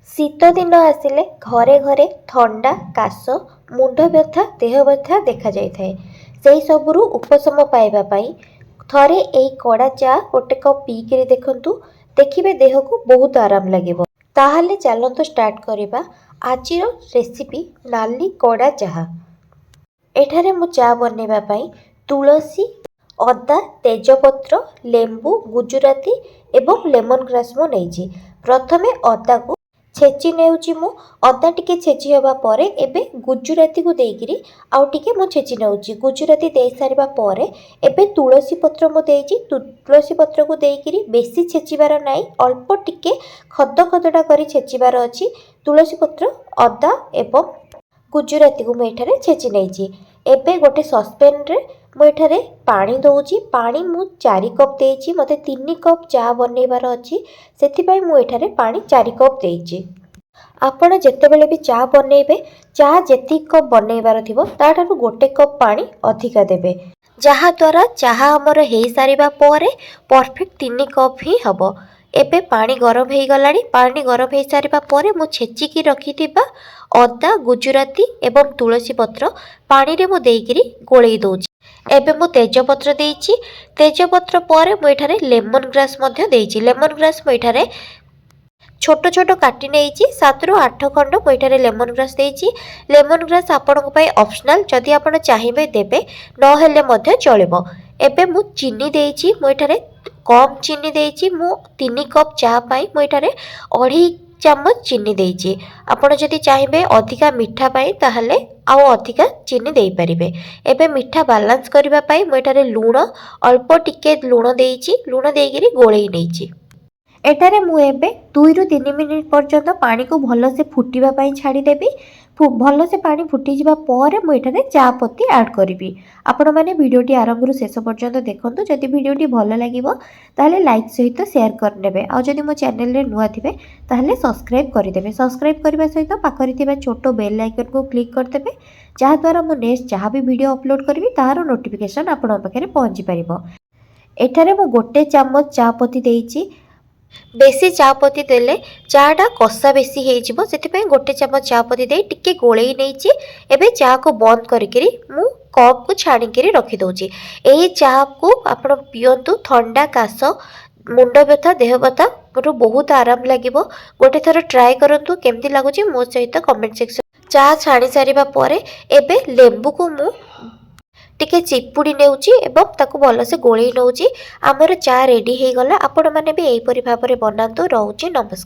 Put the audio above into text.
शीत दिन आसिले घरे घरे थंडा काश मुंड व्यथा देह व्यथा देखा जाए से सबुरु उपशम पाइबापी थरे यही कड़ा चा गोटे कप पीकि देखु देखिए देह को बहुत आराम लगे। ताहले चलतु स्टार्ट करवा आज रेसिपी नाली कड़ा चाहा। एठारे मु चा बनवाई तुलसी अदा तेजपत्र लेंबू गुजराती एवं लेमन ग्रास मु नहीं। प्रथमे अदा को छेची नेउची मु अदा टिके छेची हवा परे एबे गुजराती को देइकिरी आउ टिके मु छेची नेउची। गुजराती दे सारिबा परे एबे तुलसी पत्र मु देइची। तुलसी पत्र को देइकिरी बेसी छेचिबार नाही, अल्प टिके खद खदडा करी छेचिबार अछि। तुलसी पत्र अदा एवं गुजराती को मु एठारे छेची नेइची। एबे गोटे सस्पेन रे मु एठारे पानी दउची। पानी मु 4 कप देइची। मते 3 कप चा बनैबार अछि, सेथिपाई मु एठारे पानी 4 कप देइची। आपण जेतेबेले भी चा बनैबे चा जेति कप बनैबार थिबो ताठारु गोटे कप पानी अधिका देबे, जहा द्वारा चाहा हमर हेई सारिबा परे परफेक्ट 3 कप ही हबो। एबे पानी गरम हो गलानी। पानी गरम हो सारिबा परे मु छेचिकी रखिथिबा अदा गुजराती एवं तुलसी पत्र पानी रे मु देइकिरी गोळेई दउची। एबे मु तेजपत्र देइची। तेजपत्र परे मु एठारे लेमन ग्रास मध्य देइची। लेमन ग्रास मु एठारे छोट छोट काटी नेइची। 7 रु 8 खंड मु एठारे लेमन ग्रास देइची। लेमन ग्रास आपनक पई ऑप्शनल, जदि आपण चाहिबे देबे, न हेले मध्य चलिबो। एबे मु चीनी देइची। मु एठारे कम चीनी देइची। मु 3 कप चा पाई मु एठारे 2.5 चामच चीनी देइची। आपण जदि चाहिबे अधिका मिठा पाई ताहले आउ अधिका चीनी देई परिबे। एबे मिठा बैलेंस करबा पाई मु एठारे लूण अल्प टिके लूण देइची। लूण देइकिरी गोळेई नेइची। एठारे मु एबे 2 रु 3 मिनिट पर्यंत पानी को भल से फुटिबा पाई छाड़ी देबी। भल से पानी फुटी जिबा परे मु एठारे चा पत्ती ऐड करिवि। आपण माने वीडियोटी आरंभ रु शेष पर्यंत देखंतु। जदि वीडियोटी भल लागिवो ताहले लाइक सहित शेयर कर नेबे। आ जदि मो चैनल रे नुआ थिबे ताहले सब्सक्राइब कर देबे। सब्सक्राइब करबा सहित पाखरि थिबा छोटो बेल आइकन को क्लिक कर देबे, जहा द्वारा मो नेक्स्ट जहा भी वीडियो अपलोड करबी ताहार नोटिफिकेशन आपण पाखरे पहुंची परिबो। एठारे मु गोटे चामच चा पत्ती देइची। बेसी चा पत्ती देले चाटा कषा बेसी हेजिबो, सेथिपई गोटे चामच चा पत्ती दे टिके गोळेई नेइची। एबे चा को बंद करिकिरी मु कप को छाणिकिरी रखि दउची। एही चा को आपण पियंतु। थंडा काश मुंड व्यथा देह व्यथा रु बहुत आराम लागिबो। गोटे थर ट्राई करंतु केमती लागुची मो सहित कमेंट सेक्शन। चा छाणी सारिबा परे एबे लेंबू को मु टिके चिपुड़ी नेउची एवं ताकू भल से गोळेई नउची। हमर चा रेडी हे गला। आपण माने भी एही परि भाबरे बनांतु। रहउची नमस्कार।